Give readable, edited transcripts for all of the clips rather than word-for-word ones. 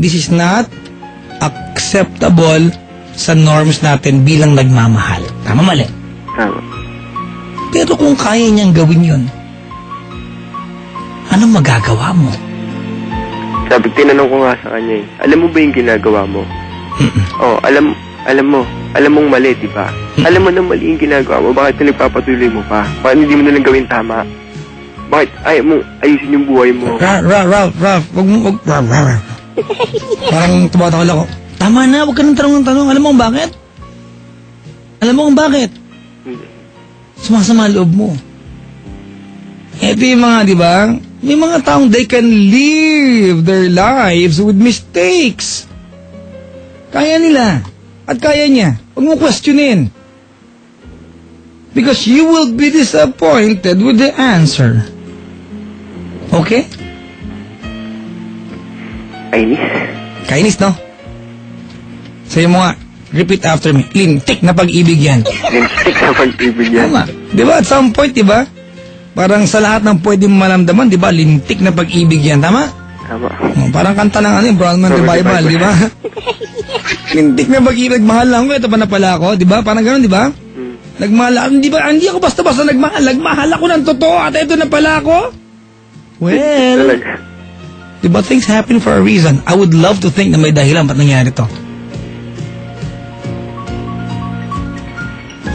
This is not acceptable sa norms natin bilang nagmamahal. Tama, mali? Tama. Pero kung kaya niyang gawin yun, anong magagawa mo? Sabi, tinanong ko nga sa kanya alam mo ba yung ginagawa mo? Oh, alam mong mali, di ba? Alam mo na mali yung ginagawa mo, bakit nagpapatuloy mo pa? Bakit hindi mo na lang gawin tama? Bakit ayaw mo ayusin yung buhay mo? Ralph, wag mo, parang tumatawal ako. Tama na, huwag ka nang tanong ng tanong. Alam mo kung bakit? Alam mo kung bakit? Hindi. Sumasama loob mo. Ito yung mga, di ba? May mga taong they can live their lives with mistakes. Kaya nila. At kaya niya. Huwag mo questionin. Because you will be disappointed with the answer. Okay? Kainis, no? Sayo mo nga, repeat after me. Lintik na pag-ibig yan. Lintik na pag-ibig yan. Tama. Diba? At some point, diba? Parang sa lahat ng pwede malamdaman, diba? Lintik na pag-ibig yan. Tama? Tama. Parang kanta ng Brownman Revival, diba? Lintik na pag-ibig. Nagmahal lang ko. Ito pa na pala ako. Diba? Parang gano'n, diba? Nagmahal ako. Diba? Hindi ako basta-basta nagmahal. Nagmahal ako ng totoo. At ito na pala ako. Well, diba? Things happen for a reason. I would love to think na may dahilan ba't nangyari to.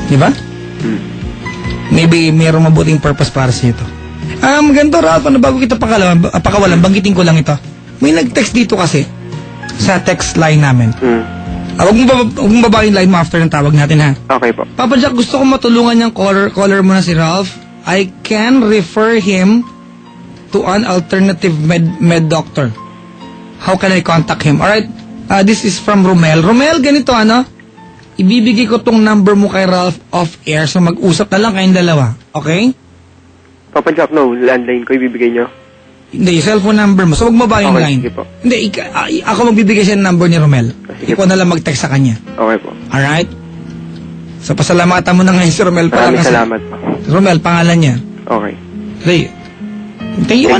Diba? Maybe mayroong mabuting purpose para sa ito. Ganito, Ralph, bago kita pakawalan, banggitin ko lang ito. May nag-text dito kasi sa text line namin. Huwag mong babayin line mo after ng tawag natin, ha? Okay po. Papa Jack, gusto ko matulungan niyang caller mo na si Ralph. I can refer him to an alternative med doctor. How can I contact him? Alright, this is from Romel. Romel, ganito, ibibigay ko tong number mo kay Ralph off-air, so mag-usap na lang kayong dalawa. Okay? Papa Jack, no. Landline ko ibibigay nyo. Hindi, cellphone number mo. So, wag mo ba yung line? Sige po. Hindi, ako magbibigay siya ng number ni Romel. Sige ikaw na lang mag-text sa kanya. Okay po. Alright? So, pasalamatan mo na ngayon si Romel. Maraming salamat po. Romel, pangalan niya. Okay. Ray, thank you,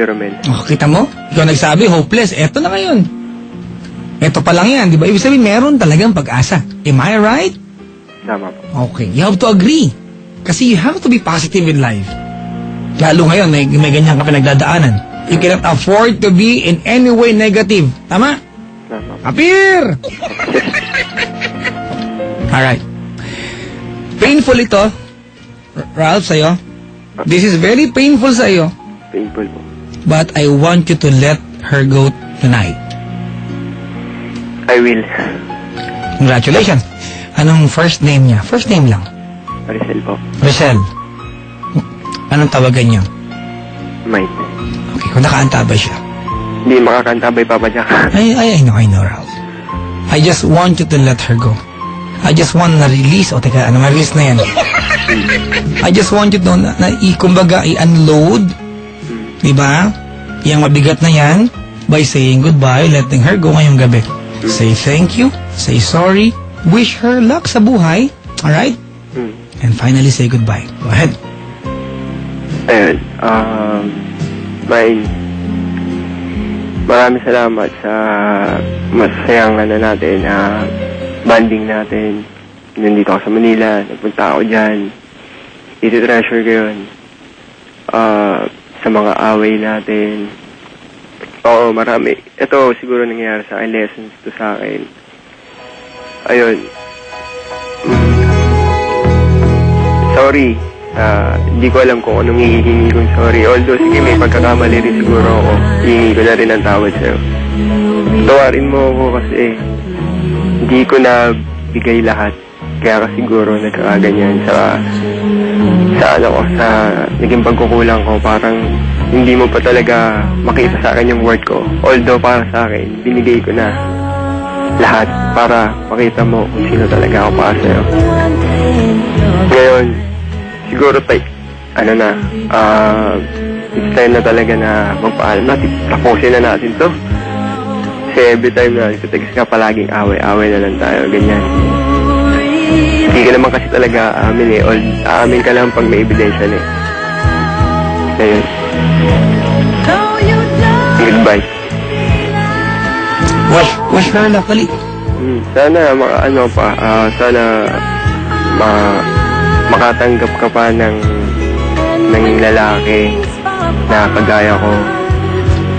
Romel. Oh, kita mo? Ikaw nagsabi, hopeless. Eto na ngayon. Eto pa lang yan, di ba? Ibig sabihin, meron talagang pag-asa. Am I right? Tama po. Okay, you have to agree. Kasi you have to be positive in life. Lalo ngayon, may ganyan ka pinagdadaanan. You cannot afford to be in any way negative. Tama? Tama. Appear! Alright. Painful ito, Ralph, sa'yo. This is very painful sa'yo. Painful po. But I want you to let her go tonight. I will. Congratulations. Anong first name niya? First name lang. Maricel po. Maricel. Anong tawagan niyo? Mine. Okay, kung nakaantabay siya. Hindi makakantabay, Papa Jack. I know, Ralph. I just want you to let her go. I just want na release. O, teka, ma-release na yan. I just want you to, kumbaga, i-unload. Diba? Yang mabigat na yan by saying goodbye, letting her go ngayong gabi. Say thank you, say sorry, wish her luck sa buhay. Alright? And finally say goodbye. Go ahead. Ayun. Maraming salamat sa masayang natin, banding natin. Nandito ako sa Manila, nagpunta ako dyan. Iti-treasure ko yun. Sa mga away natin. Oo, marami. Ito siguro nangyayari sa akin, lessons to sa akin. Ayun. Sorry. Hindi ko alam kung anong hihingi kong sorry. Although, sige, may pagkakamali rin siguro ako. Hihingi ko na rin ang tawad sa'yo. Tawarin mo ako kasi hindi ko na bigay lahat. Kaya ka siguro nagkakaganyan sa naging pagkukulang ko. Parang hindi mo pa talaga makita sa akin yung worth ko. Although para sa akin, binigay ko na lahat para makita mo kung sino talaga ako para sa'yo. Ngayon, siguro it's time na talaga na magpaalam natin. Tapusin na natin to. Kasi every time na nagtitext ka, palaging away na lang tayo. Ganyan. Hindi ka naman kasi talaga aamin aamin ka lang pag may ebidensya na Ayun. Goodbye. Wish her luck, dali. Sana, sana makatanggap ka pa ng lalaki na kagaya ko,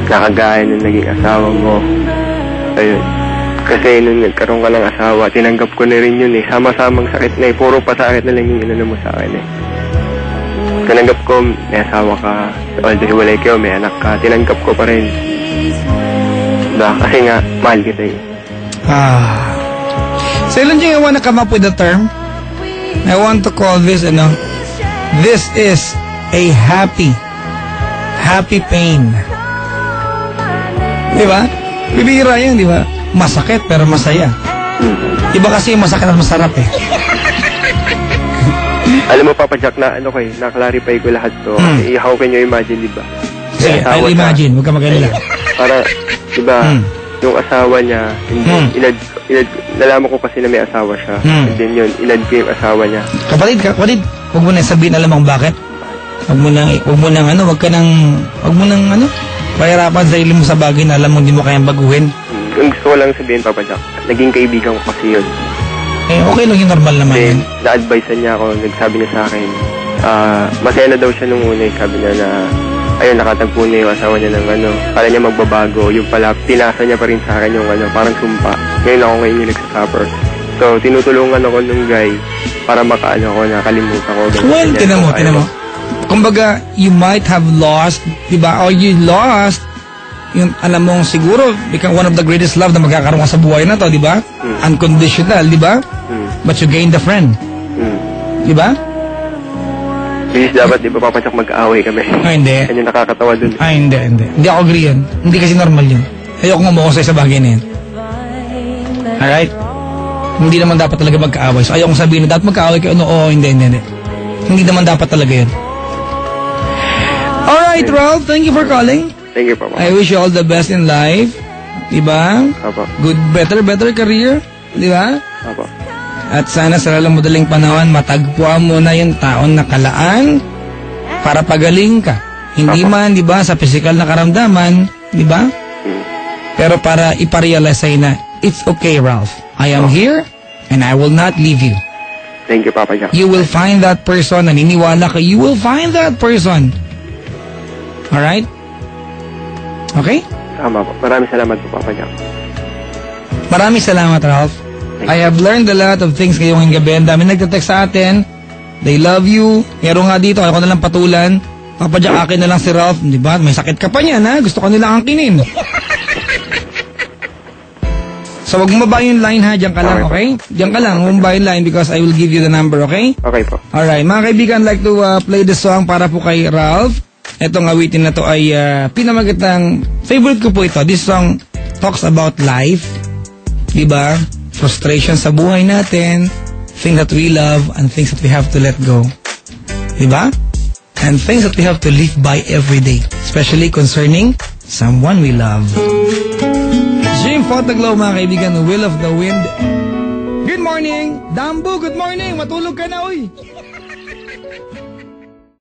na kagaya ng naging asawa mo. Ayun. Kasi nung nagkaroon ka ng asawa, tinanggap ko na rin yun eh. Sama-samang sakit na eh. Puro pasakit na lang yung inano mo sa akin eh. Tinanggap ko, may asawa ka, although hiwalay kayo, may anak ka, tinanggap ko pa rin. Diba? Kasi nga, mahal kita eh. So, Lunjing, I wanna come up with a term. I want to call this, this is a happy pain. Diba? Bibira yan, diba? Masakit pero masaya. Iba kasi yung masakit at masarap eh. Alam mo, Papa Jack, na-clarify ko lahat to. Kasi how can you imagine, diba? Sige, I'll imagine. Huwag ka mag-alala. Para, diba, yung asawa niya, nalaman ko kasi na may asawa siya. And then yun, inad ko yung asawa niya. Kapatid, huwag mo na sabihin alam ang bakit. Huwag mo nang pahirapan sarili mo sa bagay na alam mo hindi mo kayang baguhin. Yung gusto ko lang sabihin, Papa Jack, naging kaibigan ko kasi yun. Eh, okay lang yung normal naman then, yun. Na-advisean niya ako, nagsabi niya sa akin, masaya na daw siya nung una, sabi niya na, ayun, nakatagpo niya yung asawa niya ng para niya magbabago, yung pala, pinasa niya pa rin sa akin yung parang sumpa. Ngayon yung nagsasuffer. So, tinutulungan ako nung guy, para nakalimutan ko. Well, tinan mo. Kumbaga, you might have lost, diba? Or you lost, yung alam mong siguro, become one of the greatest love na magkakaroon ka sa buhay na to, diba? Unconditional, diba? But you gained a friend. Diba? Please, dapat di ba papasak mag-aaway kami? Hindi. Yan yung nakakatawa dun. Hindi. Hindi ako agree yan. Hindi kasi normal yun. Ayoko nga makusay sa bagay na yan. Alright? Hindi naman dapat talaga magkaaway. So ayoko sabihin na dapat magkaaway kayo. Hindi. Hindi naman dapat talaga yun. Alright, Ralph. Thank you for calling. Thank you, Papa. I wish you all the best in life. Diba? Papa. Good, better career. Diba? Papa. At sana sa lalang madaling panahon, matagpuan mo na yung taon na kalaan para pagaling ka. Hindi man, di ba, sa physical na karamdaman, di ba? Pero para iparealize sa'yo na, it's okay, Ralph. I am here and I will not leave you. Thank you, Papa Jack. You will find that person. Naniniwala ka, you will find that person. Alright? Okay? Tama po. Maraming salamat po, Papa Jack. Maraming salamat, Ralph. I have learned a lot of things ngayong gabi. Ang dami nagtatext sa atin. They love you. Pero nga dito, ako na lang patulan. Papa Jack, akin na lang si Ralph. Di ba? May sakit ka pa niyan, ha? Gusto ko nilang angkinin. So, wag mo ba yung line, ha? Diyan ka lang, okay? Diyan ka lang. Huwag mo ba yung line because I will give you the number, okay? Okay po. Alright. Mga kaibigan, I'd like to play the song para po kay Ralph. Itong awitin na to ay pinamagandang favorite ko po ito. This song talks about life. Diba? Frustration sa buhay natin, things that we love, and things that we have to let go. Diba? And things that we have to live by every day, especially concerning someone we love. Jim Fotaglow, mga kaibigan, Will of the Wind. Good morning! Dambo, good morning! Matulog ka na, uy!